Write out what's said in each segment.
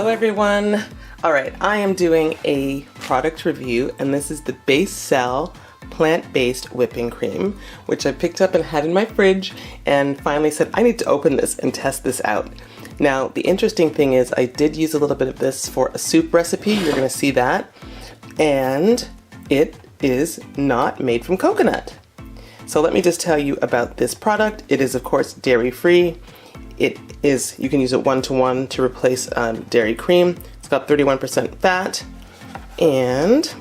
Hello everyone. Alright, I am doing a product review and this is the Becel plant-based whipping cream, which I picked up and had in my fridge and finally said I need to open this and test this out. Now the interesting thing is I did use a little bit of this for a soup recipe, you're going to see that, and it is not made from coconut. So let me just tell you about this product. It is of course dairy-free. You can use it one-to-one to replace dairy cream. It's got 31% fat, and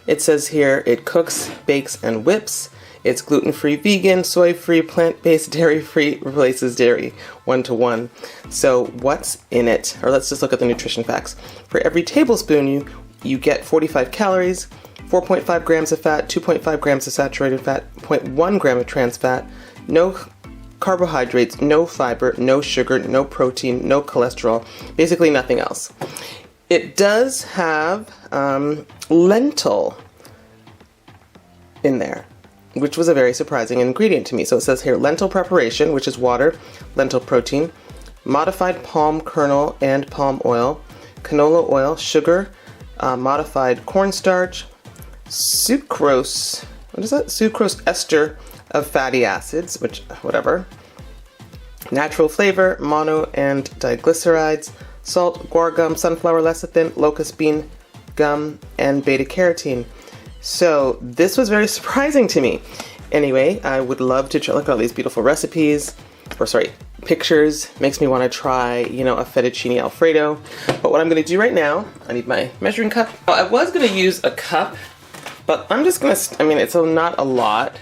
it says here it cooks, bakes, and whips. It's gluten-free, vegan, soy-free, plant-based, dairy-free, replaces dairy one-to-one. So what's in it? Or let's just look at the nutrition facts. For every tablespoon, you get 45 calories, 4.5 grams of fat, 2.5 grams of saturated fat, 0.1 gram of trans fat, no carbohydrates, no fiber, no sugar, no protein, no cholesterol, basically nothing else. It does have lentil in there, which was a very surprising ingredient to me. So it says here lentil preparation, which is water, lentil protein, modified palm kernel and palm oil, canola oil, sugar, modified cornstarch, sucrose, what is that? Sucrose ester of fatty acids, which, whatever, natural flavor, mono and diglycerides, salt, guar gum, sunflower lecithin, locust bean gum, and beta carotene. So this was very surprising to me. Anyway, I would love to try, look at all these beautiful recipes, pictures, makes me want to try, a fettuccine alfredo. But what I'm going to do right now, I need my measuring cup. Well, I was going to use a cup, but I'm just going to, it's not a lot,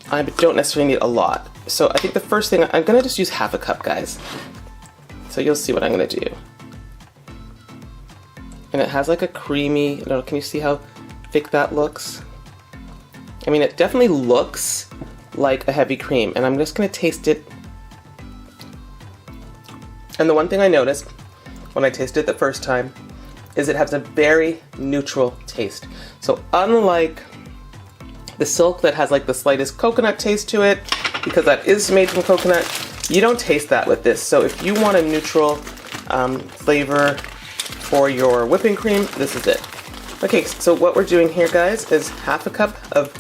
I don't necessarily need a lot. So I think the first thing, I'm going to just use half a cup, guys. So you'll see what I'm going to do. And it has like a creamy, can you see how thick that looks? It definitely looks like a heavy cream, and I'm just going to taste it. And the one thing I noticed when I tasted it the first time is it has a very neutral taste. So unlike the Silk that has like the slightest coconut taste to it, because that is made from coconut, you don't taste that with this. So if you want a neutral flavor for your whipping cream, this is it. Okay, so what we're doing here, guys, is half a cup of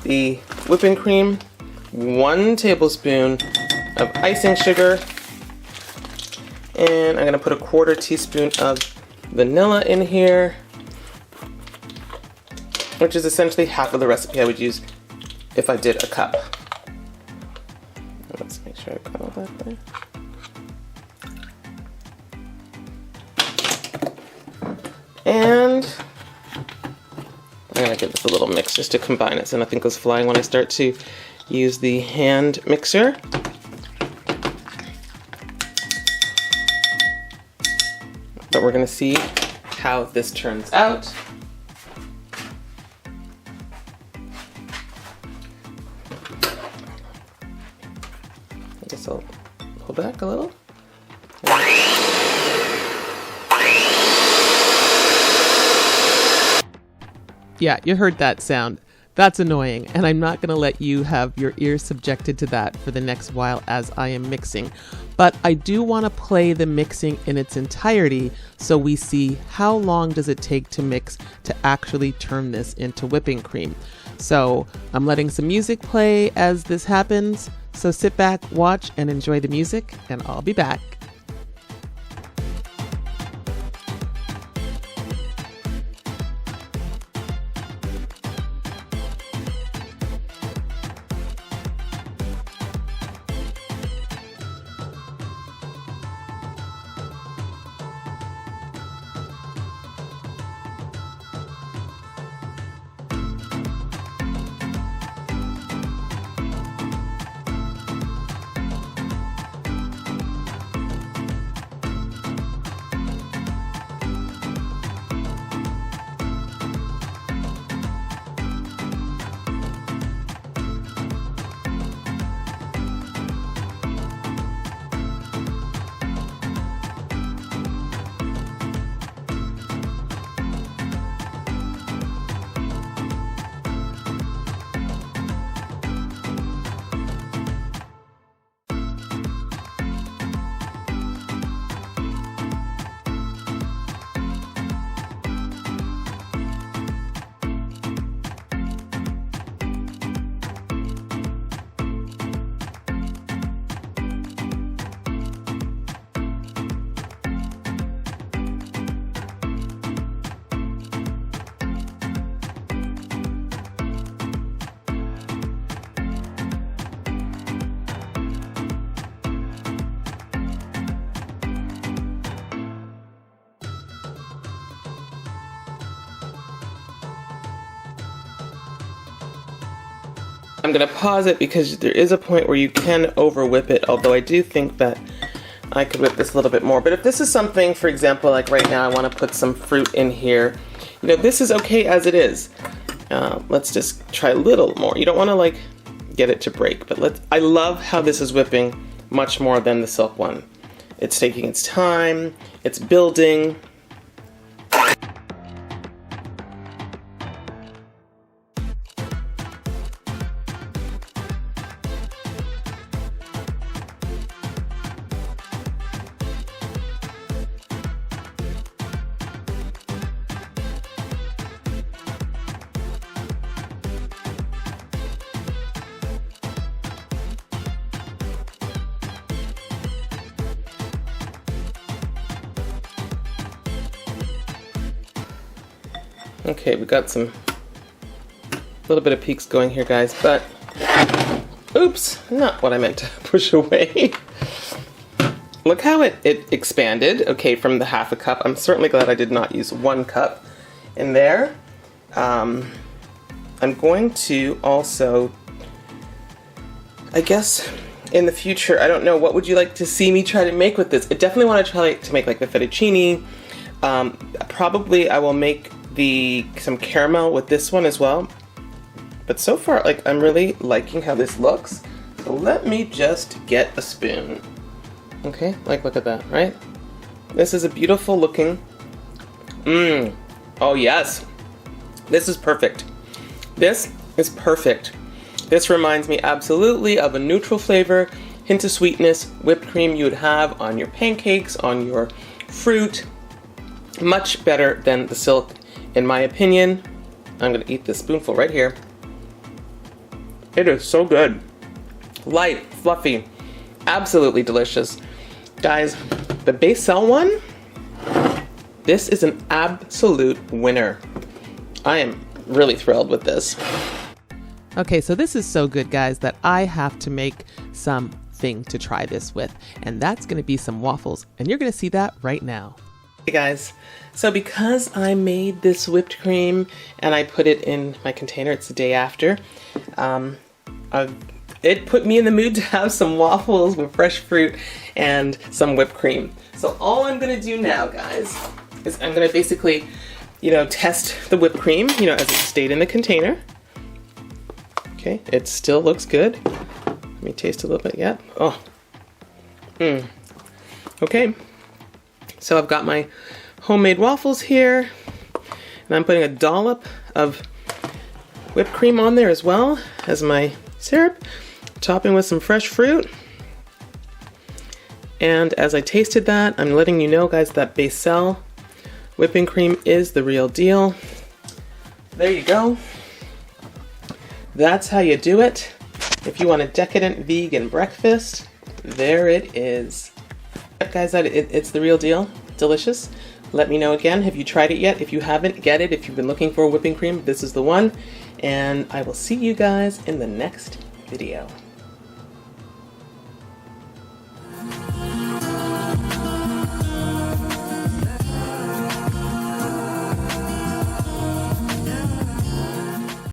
the whipping cream, 1 tablespoon of icing sugar, and I'm gonna put a 1/4 teaspoon of vanilla in here, which is essentially half of the recipe I would use if I did a cup. Let's make sure I got all that there. And I'm gonna give this a little mix just to combine it so nothing goes flying when I start to use the hand mixer. But we're gonna see how this turns out. I guess I'll pull back a little. Yeah, you heard that sound. That's annoying, and I'm not going to let you have your ears subjected to that for the next while as I am mixing. But I do want to play the mixing in its entirety so we see how long does it take to mix to actually turn this into whipping cream. So I'm letting some music play as this happens. So sit back, watch, and enjoy the music, and I'll be back. I'm gonna pause it because there is a point where you can over whip it, although I do think that I could whip this a little bit more. But if this is something, for example, like right now I wanna put some fruit in here, you know, this is okay as it is. Let's just try a little more. You don't wanna like get it to break, but I love how this is whipping much more than the silk one. It's taking its time, it's building. Okay, we got some little bit of peaks going here, guys, but oops, not what I meant to push away. Look how it expanded, okay, from the half a cup. I'm certainly glad I did not use 1 cup in there. I'm going to also, I guess, in the future, I don't know, what would you like to see me try to make with this? I definitely want to try to make like the fettuccine. Probably I will make some caramel with this one as well. But so far, like, I'm really liking how this looks. So let me just get a spoon. Okay, like, look at that, right? This is a beautiful looking. Oh yes, this is perfect. This is perfect. This reminds me absolutely of a neutral flavor, hint of sweetness, whipped cream you would have on your pancakes, on your fruit. Much better than the silk, in my opinion. I'm gonna eat this spoonful right here. It is so good. Light, fluffy, absolutely delicious. Guys, the Becel one, this is an absolute winner. I am really thrilled with this. Okay, so this is so good, guys, that I have to make something to try this with, and that's gonna be some waffles, and you're gonna see that right now. Hey guys, so because I made this whipped cream and I put it in my container, it's the day after, it put me in the mood to have some waffles with fresh fruit and some whipped cream. So all I'm gonna do now, guys, is I'm gonna basically, you know, test the whipped cream, you know, as it stayed in the container. Okay, it still looks good. Let me taste a little bit, yeah. Oh, okay. So I've got my homemade waffles here, and I'm putting a dollop of whipped cream on there as well as my syrup, topping with some fresh fruit. And as I tasted that, I'm letting you know, guys, that Becel whipping cream is the real deal. There you go. That's how you do it. If you want a decadent vegan breakfast, there it is. Guys, it's the real deal. Delicious. Let me know again, have you tried it yet? If you haven't, get it. If you've been looking for a whipping cream, this is the one. And I will see you guys in the next video.